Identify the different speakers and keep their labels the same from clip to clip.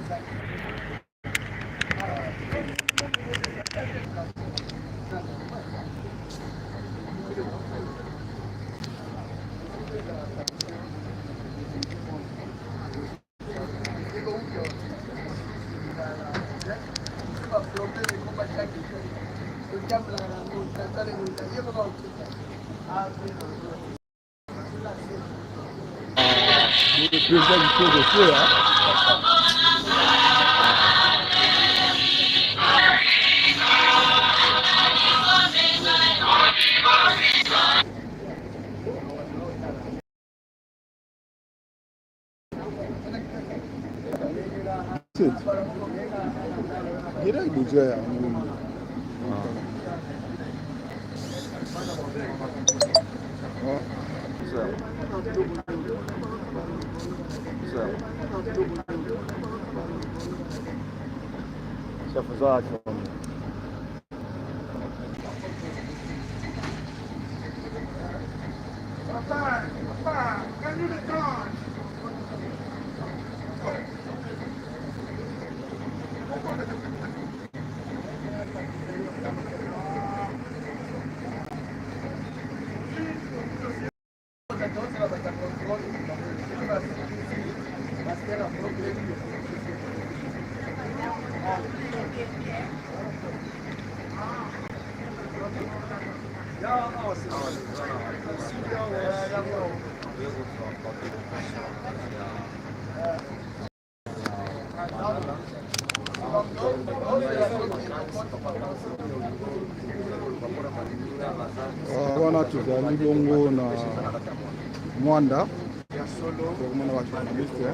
Speaker 1: Wana tuzali bongo na Mwanda mwana wa journaliste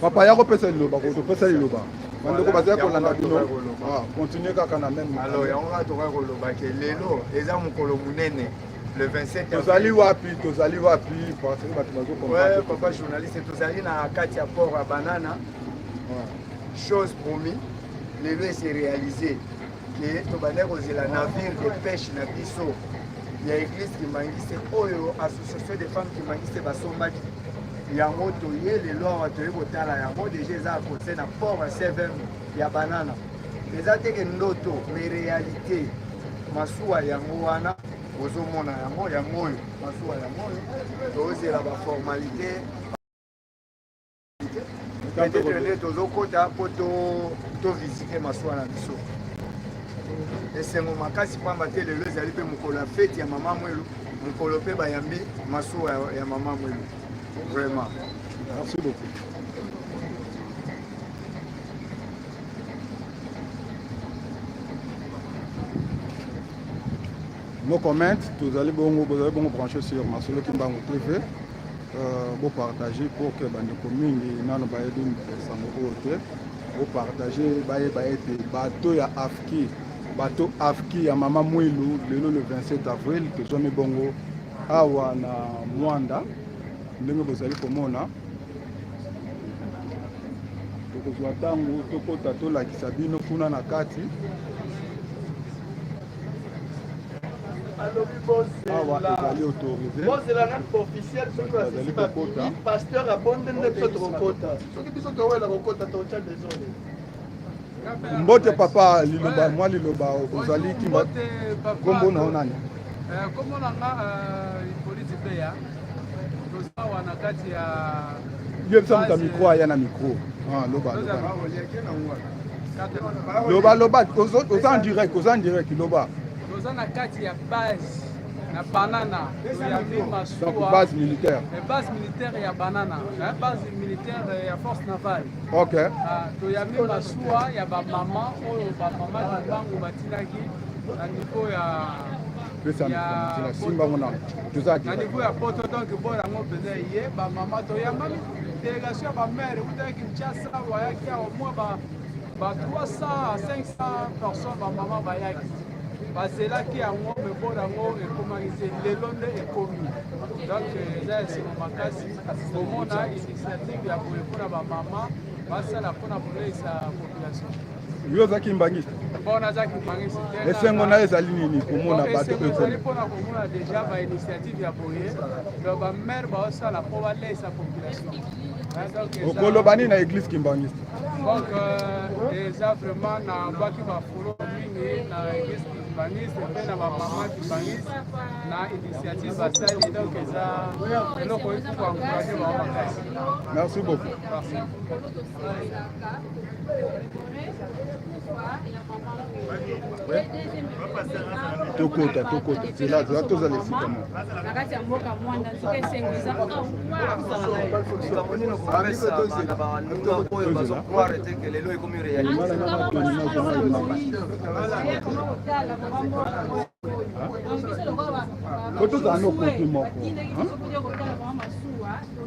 Speaker 1: papa yako pesa liloba ko pesa liloba bandeko bazaya kolanda bino continue kaka na même
Speaker 2: alors yango toka koloba ke lelo eza mokolo munene le 27
Speaker 1: tozali wapi parce que bato bazo
Speaker 2: ouais papa journaliste tozali na kati ya port ya banana chose promis lelo s'est réalisé que tobanda kozela navire de pêche na biso ya église kimangise oyo association de femmes kimangise basombaki yango toye lelo awa toye kotala yango deja eza akose na port ya sevem ya banana eza teke ndoto mais réalité masuwa yango wana ozomona yango oyo masuwa yango oyo tozela baformalité peut-être nde tozokota mpo tovisite masuwa na biso esengo makasi pamba te lelo ezali mpe mokolo ya fete ya mama mwelu mokolo mpe bayambi masuwa ya mama mwelu vraiment.
Speaker 1: Merci beaucoup. Nos commentaires, vous allez bon brancher sur Masolo Kimbango TV. Vous partagez pour que les communes n'en aient pas vous partagez bateau ya Afki ya Mama Mwilu le 27 avril que Jomi Bongo awa na Mwanda ndenge bozali komona tokozwa ntango tokota tolakisa bino kuna na kati awa ezali autorisé
Speaker 3: bozela na officiel soki pasteur abonde nde biso tokokota soki biso towela kokota tocha désolé
Speaker 1: mbote papa liloba mwa liloba ozali kimba kombo na onani
Speaker 4: kombo na nga polisi pe ya tozawa na kati ya
Speaker 1: yebisa muta micro aya na micro loba oza en direct loba
Speaker 4: toza na kati ya base na banana toyambi masuwa
Speaker 1: donc base militaire
Speaker 4: ya banana na base militaire ya force navale
Speaker 1: ok
Speaker 4: toyambi masuwa ya bamama oyo bamama libango batinaki na niveau na niveau ya poto donc bo yango mpenza ye bamama toyambami délégation ya bamare utaki kinshasa bayaki awa mwa ba 300 à 500 personnes bamama bayaki bazelaki yango me bo yango ekomaki te lelo nde ekomi Donc eza esengo makasi komona initiative ya boye mpona bamama basala mpona koleisa population.
Speaker 1: Yo ozalaki mbangisi?
Speaker 4: Bon nazalaki mbangisi te.
Speaker 1: Esengo na ezali nini komona bato
Speaker 4: ezali mpona komona deja bainitiative ya boye lo bamare baosala mpo baleisa population.
Speaker 1: okoloba nini na église kimbangisi?
Speaker 4: Donc eza vraiment na baki bafolo mingi na église kimbangisi mpe na bamama kimbangisi na initiative basali donc eza eloko eti koencourage bango makasi.
Speaker 1: Merci beaucoup. Tokota zela tozala esika moko
Speaker 5: na kati ya mboka mwanda nzoka esengo eza
Speaker 1: po tozala na okopi moko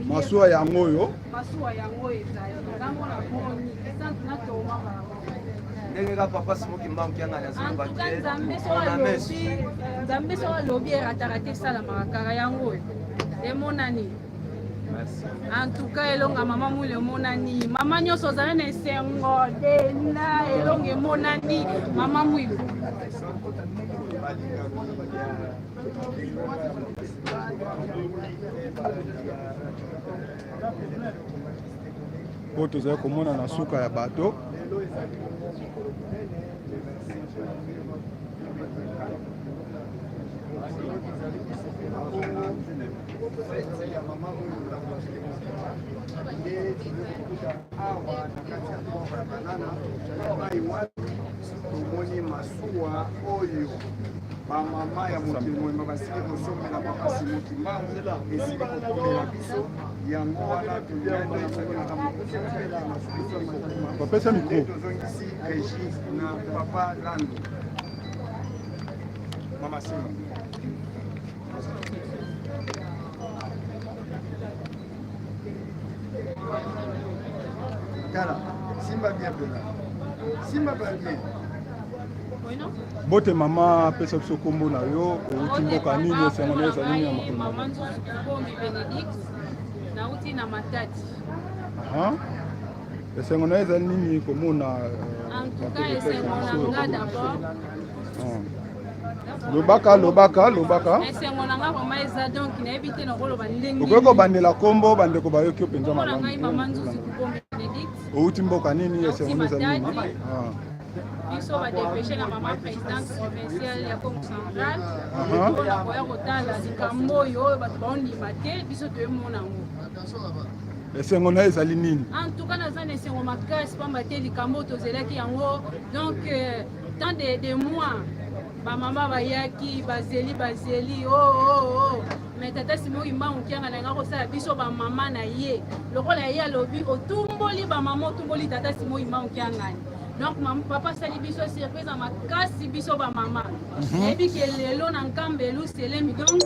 Speaker 1: masuwa yango oyo
Speaker 2: ndenge kaka papa simoki mbangu kianga
Speaker 5: nzambe so alobi erataka te esalamaka kaka yango oyo emonani. En tout cas elonga mama mule emonani mama nyonso ozali na esengo dena elonga emonani mama mwilu
Speaker 1: po tozali komona na suka ya bato
Speaker 2: tomoni masuwa oyo bamama ya mokili mobimba basili kosomela makasi mokimba esili kokomela biso yango wana
Speaker 1: bapesa mikro
Speaker 2: tozongisi régi na papa lando mama Simba. Tala, Simba bien pena. Simba bien.
Speaker 1: bote mama apesa biso kombo na yo outi mboka nini esengo na ezali nini ya mokolo
Speaker 5: mama nzuzu kombi Benedict nauti na Matadi.
Speaker 1: esengo na ezali nini komona
Speaker 5: En tout cas esengo na nga d'abord
Speaker 1: lobaka
Speaker 5: esengo na nga mama eza donc nayebi te nakoloba ndenge
Speaker 1: okoki kobandela kombo bandeko bayoki mpenza
Speaker 5: mpona ngai mama nzuzu kombi Benedict
Speaker 1: outi mboka nini esengo na ezali nini
Speaker 5: biso badepeshe na mama présidente provinciale ya Congo Central mpona koya kotala likambo oyo oyo bato baondima te biso toyemona yango.
Speaker 1: esengo na ezali nini?
Speaker 5: En tout cas naza na esengo makasi pamba te likambo tozelaki yango donc tant de mois bamama bayaki bazeli mais tata Simoki Mbangu kianga na nga kosala biso bamama na ye lokola ye alobi otumboli bamama otumboli tata Simoki Mbangu kianga. Donc papa sali biso surprise na makasi biso bamama yebi ke lelo na nkambelu selemi donc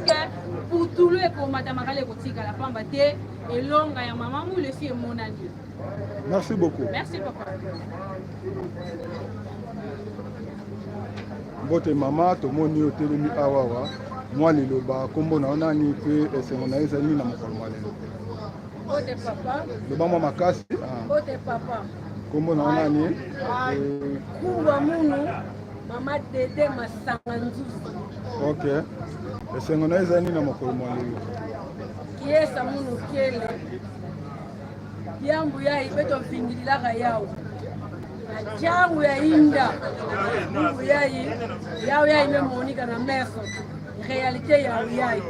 Speaker 5: putulu ekomata makala ekotikala pamba te elonga ya mama mule fi emonani.
Speaker 1: Merci beaucoup.
Speaker 5: Merci papa.
Speaker 1: Mbote mama tomoni otelemi awawa mwa liloba kombo na nani pe esengo na ezali na mokolo mwa lelo.
Speaker 5: Bote papa.
Speaker 1: Loba mwa makasi.
Speaker 5: Bote papa.
Speaker 1: Kombo na nani?
Speaker 5: Kuwa munu mama Dede Masanga Nzuzu.
Speaker 1: Okay. Esengo na ezali na mokolo mwa lelo.
Speaker 5: Kiesa munu kele. Yambu ya ibeto vingilaka yao. Jangu ya inda. Mungu yayi. Yao yayi memonika na meso. Réalité yao yayi.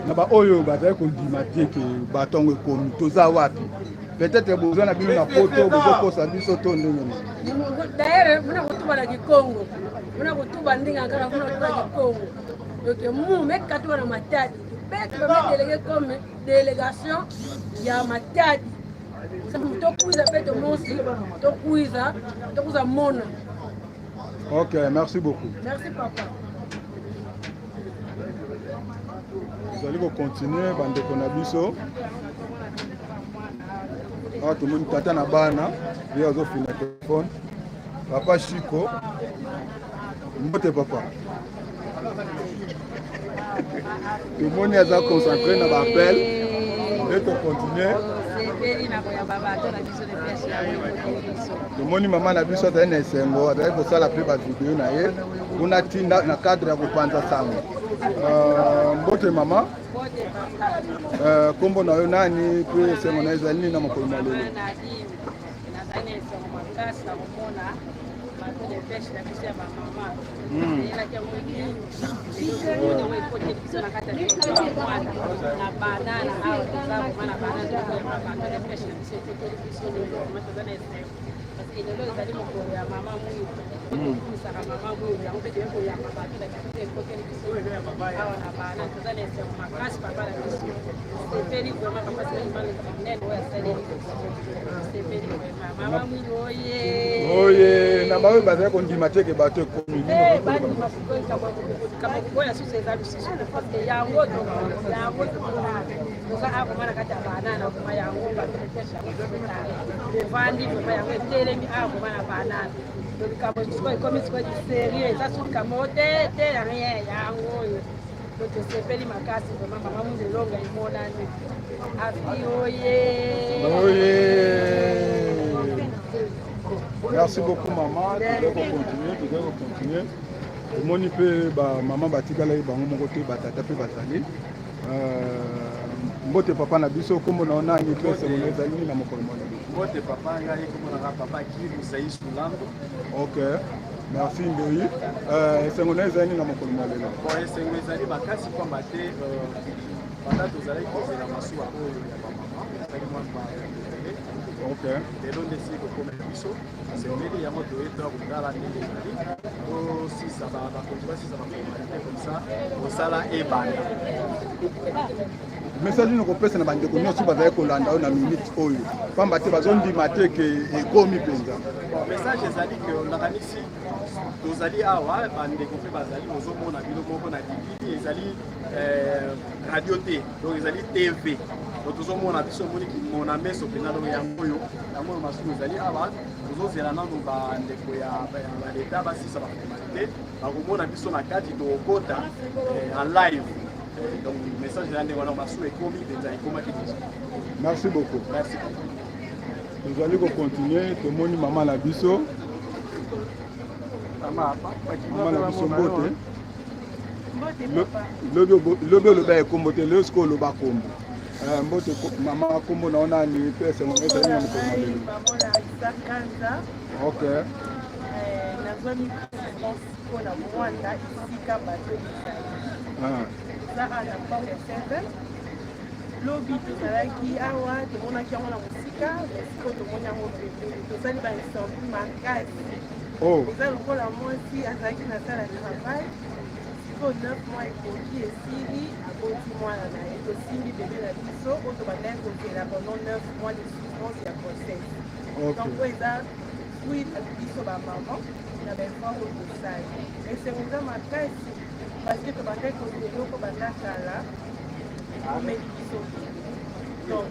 Speaker 1: Na ba oyo bazali kondima te ke batongo ekomi toza wapi? Peut-être besoin na bino na photo besoin kosa biso to ndenge.
Speaker 5: D'ailleurs, muna kutuba na Kikongo. Muna kutuba ndinga kaka muna kutuba na Kikongo. Donc mu meka tuba na Matadi. Peut-être me délégué comme délégation ya Matadi. Tokuiza peto mosi, tokuiza mona.
Speaker 1: OK, merci beaucoup.
Speaker 5: Merci papa.
Speaker 1: Vous allez continuer bandeko na biso. Ah, tout le monde tata na bana, il a fini le téléphone. Papa Chico. Mbote papa. Tout le monde est concentré dans l'appel. Et tu continues. Tout le monde maman na biso dans esengo avec ça la plus bas vidéo na ye. On a tinda na cadre ya kupanza sango. Mbote mama. Kombo na yo nani pe sengo na ezali na mokolo na lelo. Oye, na bawe bazali kondima te ke bato ekomi. Merci beaucoup maman, tu dois continuer. Moni pe ba maman batikala bango moko te batata pe batali. Mbote papa na biso kombo na ona ngi pesa mo ezali na mokolo mona.
Speaker 2: Mbote papa ngai kombo na papa ki Musayi Sulando.
Speaker 1: OK. Merci Ndoi. Sengo na ezali na mokolo mona lelo.
Speaker 2: Bon, sengo ezali bakasi kwa mbate banda tozali kozela masuwa oyo ya ba mama. Ezali mwa ba.
Speaker 1: OK.
Speaker 2: Lelo ndesi ko komela biso. Sembeli ya moto eto kutala ndenge ezali. O sisa ba kontuba sisa ba formalite comme ça. Osala ebanda.
Speaker 1: Message nous repose na bande ko nyonso bazali kolanda na minute oyo. Pamba te bazondima te ke ekomi penza.
Speaker 2: Message ezali que nakanisi tozali awa bande ko pe bazali ozomona bilo moko na TV ezali radio T donc ezali TV. Donc tozomona biso moni ki mona meso pena donc yango yo yango masumu ezali awa tozozela nano bande ko ya leta basisa ba formalite bakomona biso na kati to kota en live. Donc le message de l'année, on va souhaiter comme
Speaker 1: merci beaucoup.
Speaker 2: Merci.
Speaker 1: Nous allons continuer. Tout le monde, maman la biso. Maman la biso mbote. Le bel est comme le score le bas comme. Mbote maman comme on a ni personne on est allé en OK.
Speaker 6: Lobby tozalaki awa tomonaki yango na mosika esiko tomoni yango pembeni tozali bainsambi makasi eza lokola mwasi azalaki na sala travail siko 9 mois ekoki esili aboti mwana na ye tosimbi bebe na biso oyo tobandaki kozela pendant 9 mois de souffrance ya grossesse donc oyo eza fruit biso bamama na baeffort oyo tosali esengo eza makasi parce que tobandaki kozela eloko bandakala omeli biso donc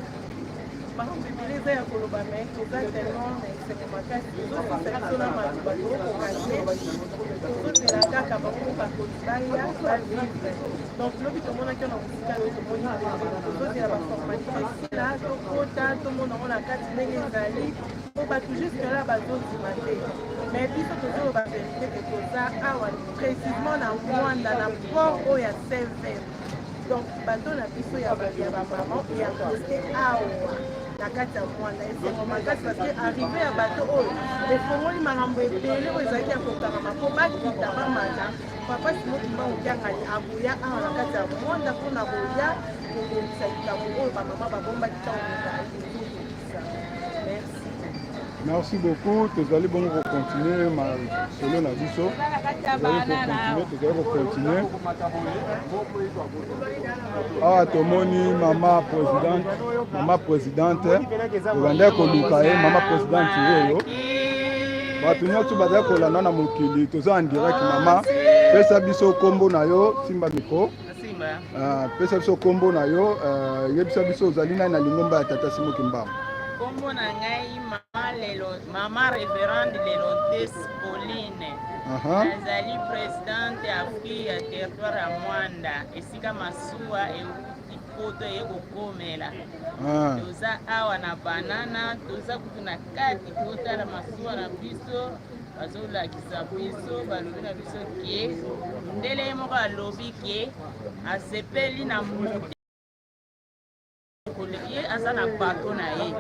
Speaker 6: makambo ebele eza ya koloba me toza tellement na esengo makasi tozosisa biso na bato bazokoka te tozozela kaka bango bakoli baya bavivre donc lobi tomonaki na mosika oyo tomoni tozozela baformalite esila tokota tomona ngo na kati ndenge ezali po bato juske la bazondima te mais biso tozoloba verité ke toza awa précisement na mwanda na port oyo ya Saint-Ver. Donc bato na biso ya bamama ya kote awa na kati ya mwanda esengo makasi parce que arrivé ya bato oyo efongoli makambo ebele oyo ezalaki ya kokangama mpo bakita bamata papa simotimba okiangani aboya awa na kati ya mwanda mpona koya kobongisa likambo oyo bamama babombaki ntango ezali ezobongisa. Merci.
Speaker 1: Merci beaucoup. Nous allons continuer solo na biso. Nous allons continuer. Ah, tomoni maman présidente. Uganda koluka maman présidente yo. Bato nyonso bazali kolanda na mokili toza en direct mama. Pesa biso kombo na yo simba miko. Pesa biso kombo na yo yebisa biso ozali na lingomba ya tata Simo Kimbamba.
Speaker 6: Kombo na ngai mama
Speaker 7: Maman révérende Lelontes Pauline. Nazali présidente Afrique ya territoire ya Mwanda. Esika masuwa poto ekokomela. Toza awa na banana, toza kutuna kati kotala masuwa na biso. Bazolakisa biso, balobi na biso ke ndele moko alobi ke asepeli na mutu. Ye aza na bato na ye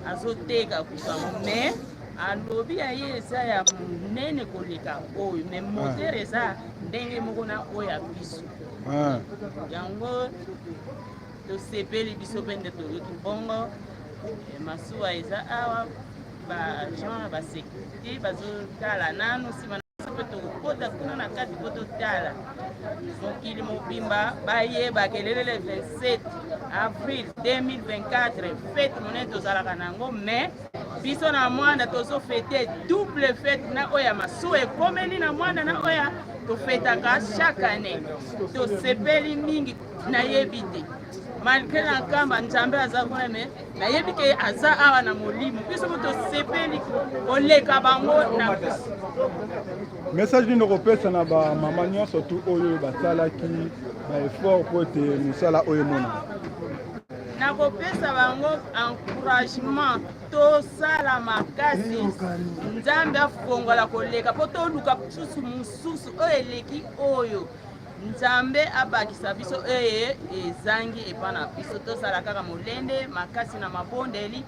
Speaker 7: azoteka kusango me alobi ya ye eza ya monene koleka oyo me motere eza ndenge moko na oyo ya biso yango tosepeli biso mpe nde toyoki bongo masuwa eza awa baagent basécurité bazotala nano nsima mpe tokota kuna na kati po totala mokili mobimba bayeba kelele le 27 avril 2024 fete monene tozalaka nango mais biso na Mwanda tozofete double fete na oyo ya masuwa ekomeli na Mwanda na oyo tofetaka chaque année tosepeli mingi nayebi te malgré na kamba Nzambe aza kuna me nayebi ke aza awa na molimo biso mo tosepeli oleka bango na biso.
Speaker 1: Message nini okopesa na bamama nyonso tu oyo basalaki baeffort po ete mosala oyo mona?
Speaker 7: Nakopesa bango encouragement tosala makasi Nzambe afongola koleka po toluka mosusu oyo eleki oyo Nzambe abakisa biso eye ezangi epa na biso tosala kaka molende makasi na mabondeli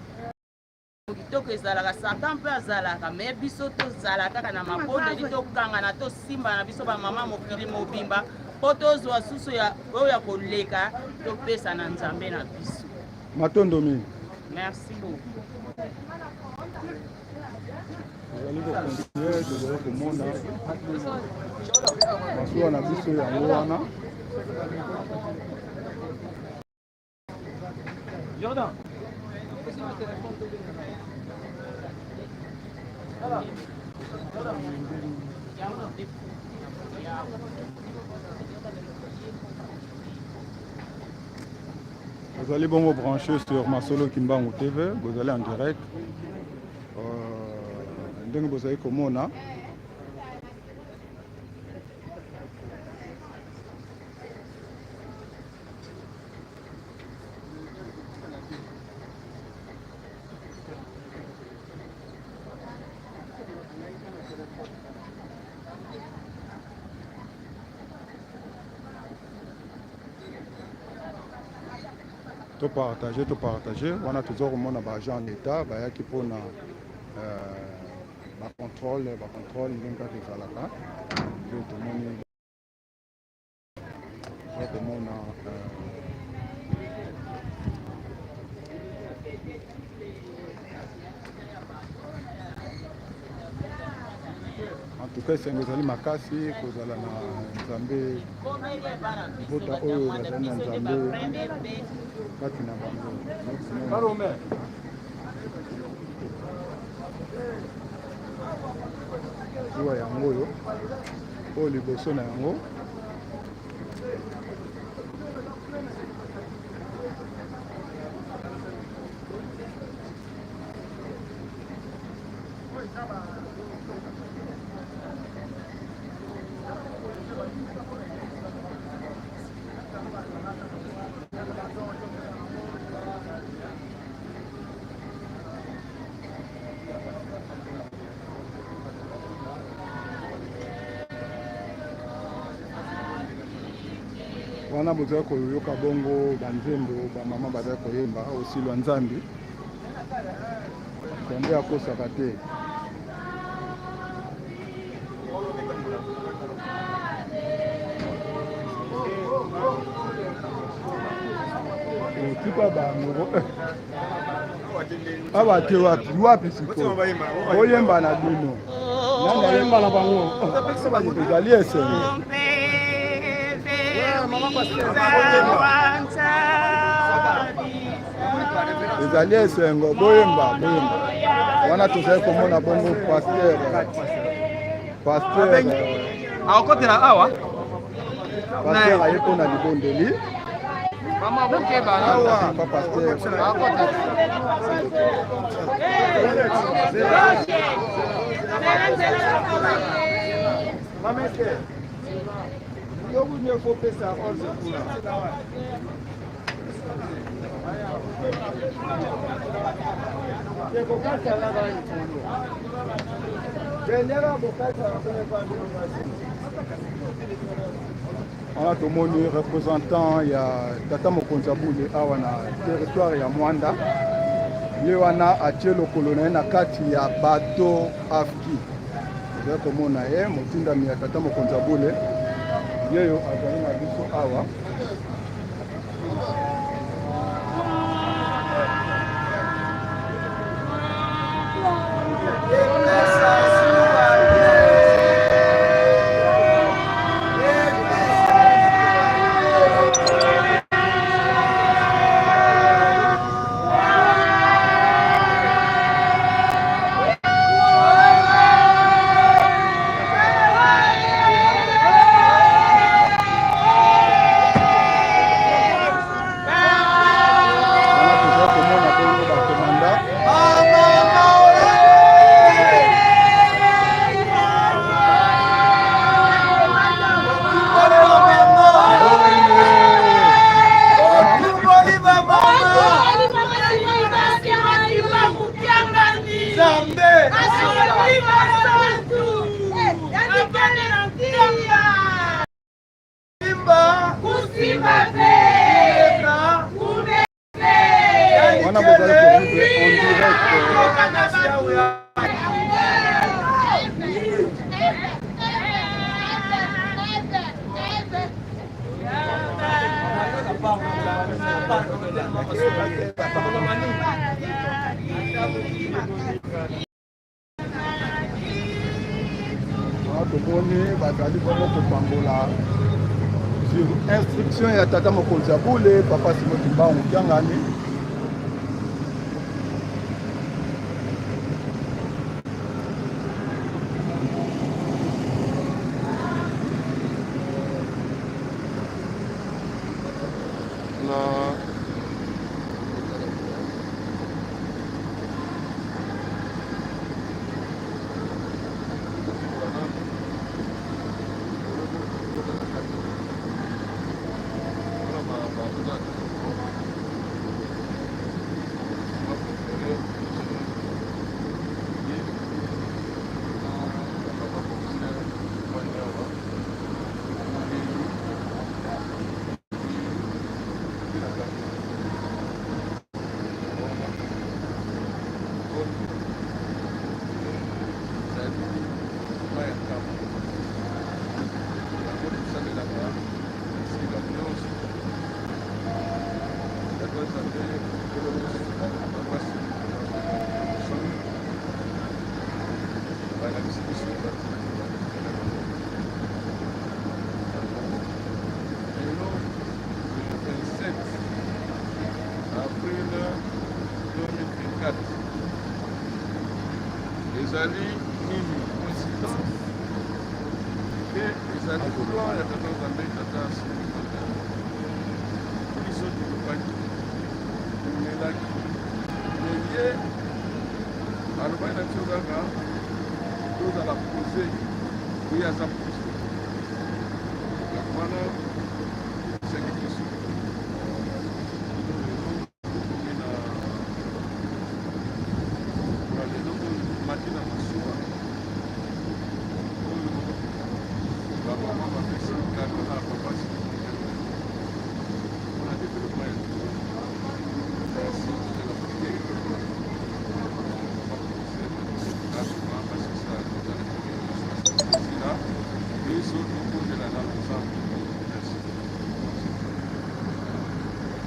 Speaker 7: kitoko ezalaka Satan mpe azalaka me biso tozala kaka na mabondeli tokangana tosimba na biso bamama mokili mobimba po tozwa susu oyo ya koleka topesa na Nzambe na biso.
Speaker 1: Matondo mingi.
Speaker 7: Merci beaucoup.
Speaker 1: Tozali komona masuwa na biso yango wana Jordan. Vous allez bon vous brancher sur Masolo Kimbangu TV, vous allez en direct. Donc vous allez comme on a. To partager wana toujours komona ba agent d'État bayaki mpona ba contrôle ndenge kaka ezalaka nde tomoni komona en tout cas esengo ezali makasi kozala na Nzambe vota oyo bazali na Nzambe kati na bango zuwa yango oyo liboso na yango wana bozali koyoka bongo banzembo bamama bazali koyemba osilwa Nzambi Nzambe akosaka te. Tika bango abate wapi siko oyemba na bino nanga yemba na bango ezali esengo ezali esengo boyemba wana tozali komona bongo pasteur
Speaker 4: akotela awa
Speaker 1: pasteur aye mpona libondeli
Speaker 4: Maman, vous qui
Speaker 1: Papa Pasteur. On a tomoni représentant ya Tata Mokonzi Abule awa na territoire ya Mwanda. Ye wana atie lokolo na ye na kati ya bateau afki. Oza komona ye motindami ya Tata Mokonzi Abule. Yeyo azali na biso awa. Instruction ya Tata Mokonzi Abule, Papa Simon Kimbangu Kiangani.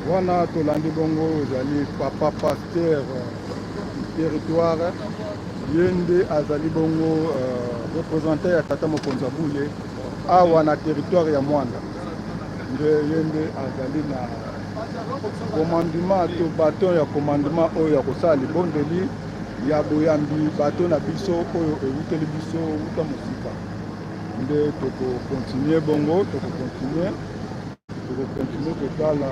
Speaker 1: Wana tolandi bongo ozali Papa Pasteur territoire yende azali bongo représentant ya Tata Mokonzi Abule awa na territoire ya Mwanda nde yende azali na commandement to baton ya commandement oyo ya kosala libondeli ya boyambi bato na biso oyo ewuteli biso wuta mosika nde toko continuer bongo toko continuer kotala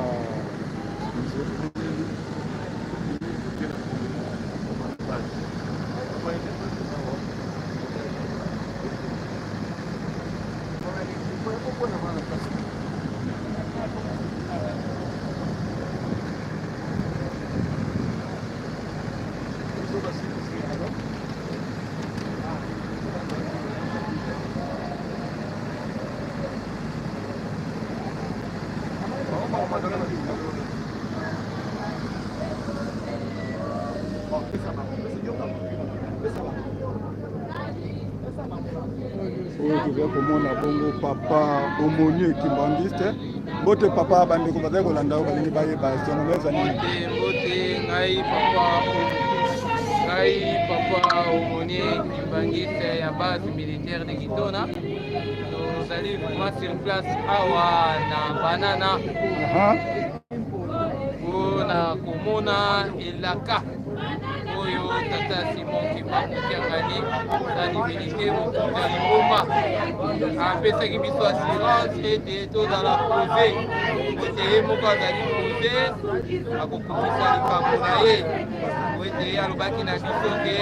Speaker 1: oyo toza komona bongo papa omoni ekimbangiste mbote papa bandeko bazali kolanda oyo balingi bayeba esengo ezali
Speaker 8: mbote ngai papa omoni ekimbangiste ya base militaire de Kitona tozali vraiment sur place awa na banana mpona komona elaka oyo tata Simon Kimbangu Kiangani azali militaire mokonzi ya Lingomba apesaki biso assurance ete tozala pose ete ye moko azali pose akokokisa likambo na ye ete ye alobaki na biso te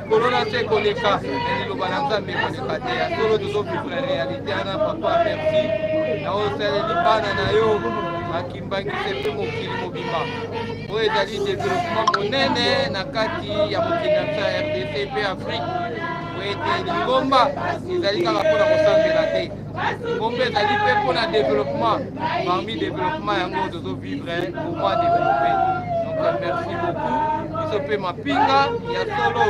Speaker 8: likolo na se koleka liloba na Nzambe koleka te ya solo tozovivre réalité wana papa merci na osaleli bana na yo akimbangise mpe mokili mobimba oyo ezali développement monene na kati ya mokili na biso ya RDC mpe Afrique oyo ete Lingomba ezali kaka mpona kosambela te Lingomba ezali mpe mpona développement parmi développement yango tozovivre comment développer donc merci beaucoup biso mpe mapinga ya solo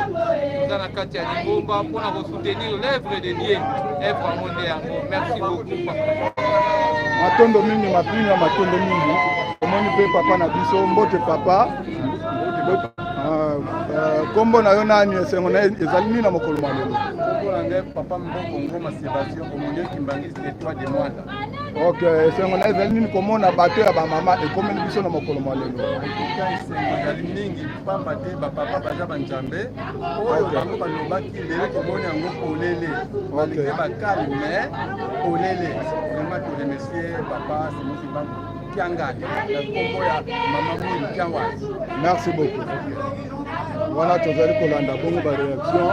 Speaker 8: toza na kati ya Lingomba mpona kosoutenir l'œuvre de Dieu œuvre yango nde yango merci beaucoup papa
Speaker 1: matondo mingi mapinga matondo mingi omoni mpe papa na biso mbote papa kombo na yo nani esengo na ezali nini na mokolo ma lelo
Speaker 9: kombo na ngai papa mbongo ngoma Sébastien omoni ekimbangisi Etoile de Mwanda
Speaker 1: ok esengo na ezali nini komona bato ya bamama ekomeli biso na mokolo ma lelo
Speaker 9: eka esengo ezali mingi pamba te bapapa baza banzambe oyo bango balobaki lelo tomoni yango polele balenge bakali mais polele vraiment toremercie papa Simon Kimbangu Kiangani na kombo ya mama Mwilu Kiangwasi
Speaker 1: merci beaucoup wana tozali kolanda bongo baréaction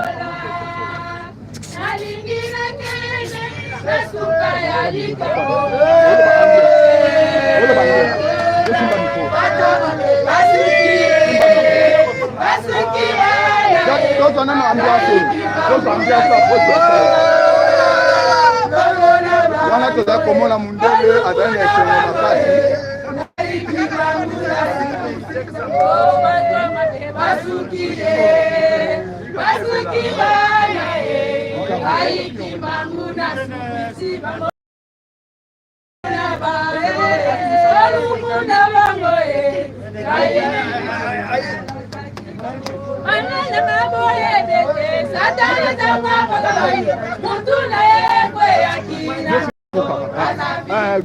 Speaker 1: wana tozali komona mundele azali na esengo makasi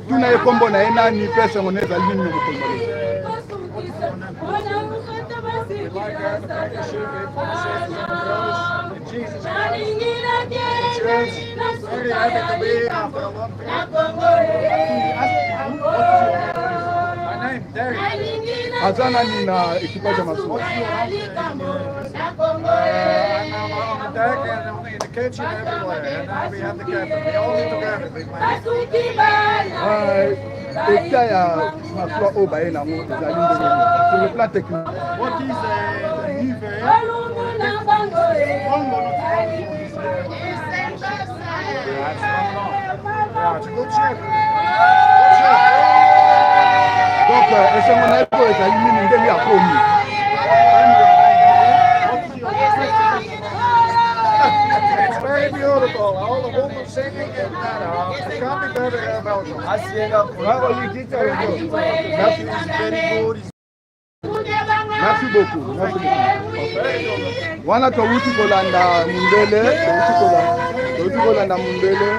Speaker 1: tuna ye kombo na ye nani mpe esengo na ezali nini mokolo aza nani na équipage ya masuwa eta ya masuwa oyo baye nango ezali ndenge sur le plan technique donc esengo na ye po ezali nini ndenge akomi
Speaker 2: It's very beautiful. All the women singing and it can't be better than Belgium.
Speaker 1: Merci beaucoup. Merci beaucoup. Wana towuti kolanda mundele, towuti kolanda mundele.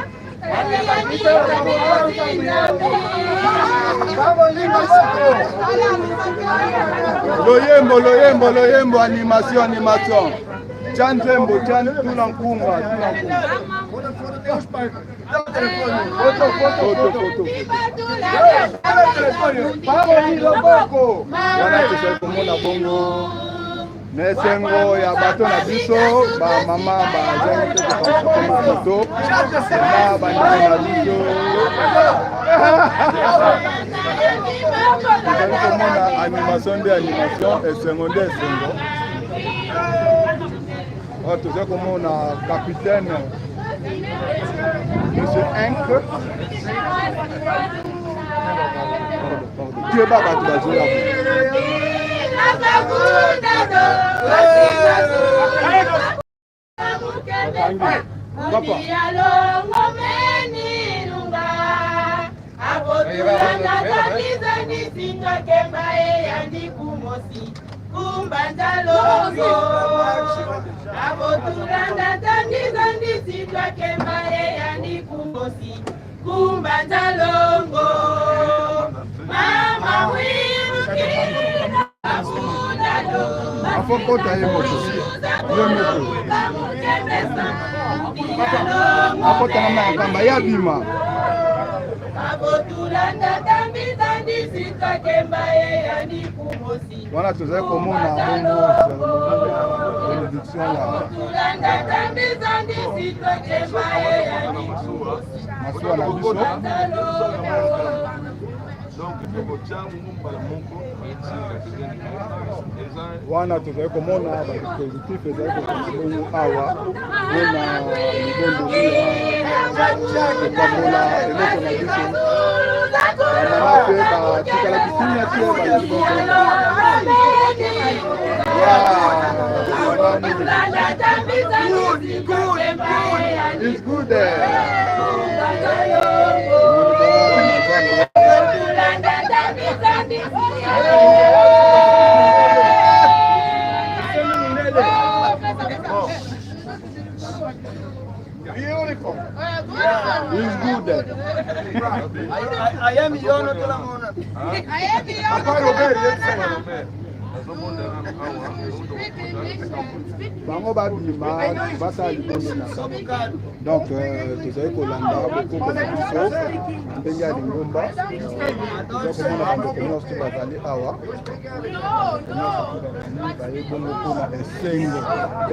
Speaker 1: Loyembo, animation. Tian Zembo, Tian Tulankunga. Wana tozali komona bongo nesengo ya bato na biso bamama bazali te kokoma foto na bandeko na biso tozali komona animation nde animation esengo nde esengo oyo tozali komona capitaine monsieur Henk tuyeba bato bazoya Voilà, tu sais comment on a réduction là. Wana tuzali komona badispositif ezali kokonsumenu awa mpona libondoli kokamola eloko na biso bamama mpe batikala kisinya te It's good there. Beautiful. It's good there.
Speaker 2: I am Yono to la Mona. I am Yono.
Speaker 1: Bango babima basala liboso na donc tozali kolanda beaucoup biso ndenge ya lingomba tozakomona bandeko nyonso bazali awa baye bongo mpona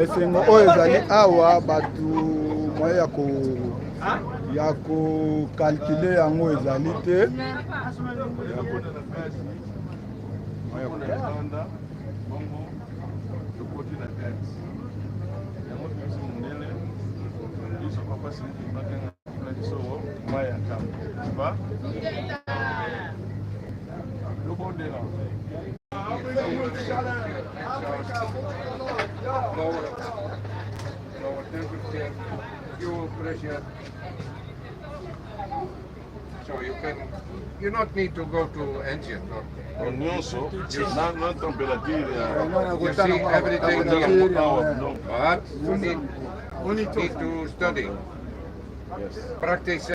Speaker 1: esengo oyo ezali awa bato moye ya kokalkule yango ezali te
Speaker 10: fuel pressure. So you not need to go to engine. You see everything here, but you need to study. Practice.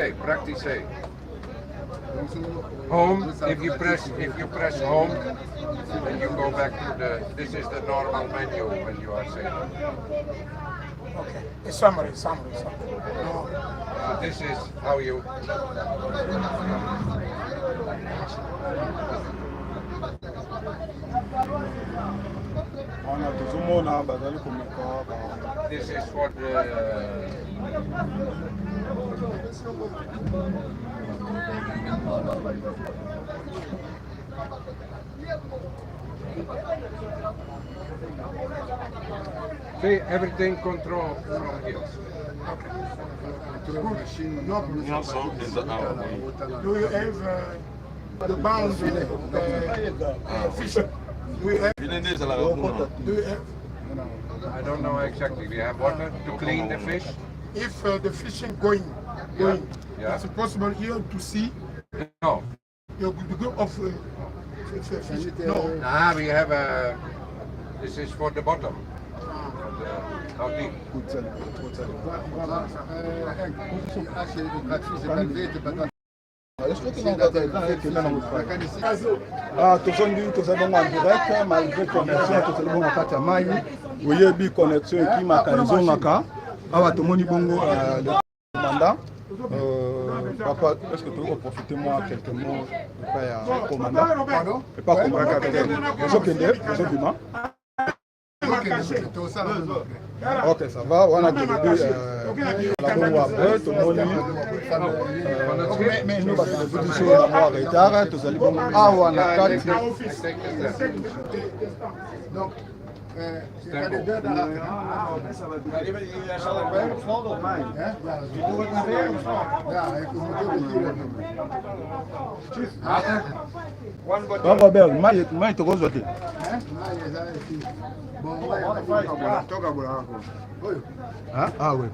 Speaker 10: Home, if you press home, then you go back to this is the normal menu when you are sailing.
Speaker 11: Okay, a summary.
Speaker 10: So this is how you. This is for the. See, everything control from here.
Speaker 11: Do you have the boundary fishing? Do you have?
Speaker 10: I don't know exactly. We have water to clean the fish.
Speaker 11: If the fishing going, is it possible here to see?
Speaker 10: No.
Speaker 11: You go off fish? No.
Speaker 10: Nah, we have a. This is for the bottom. How deep?
Speaker 1: tozali bongo en direct malgré connexion tozali bongo kati ya mai oyebi connexion ekimaka ezongaka awa tomoni bongo commandant papa est-ce que tu peux profiter moi quelques mots pas ya commandant et pas commandant ezokende ezobima. Ok, ça va. On a débuté la bonne après, tout le monde mais nous avons débuté sur la moire retard, tout ça, on a Robert, mais tu gostes de Ah oui.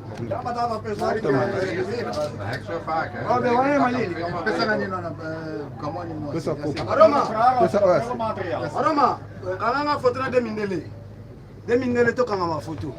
Speaker 2: Aroma, alanga foto na 2000 nele tokanga mafoto.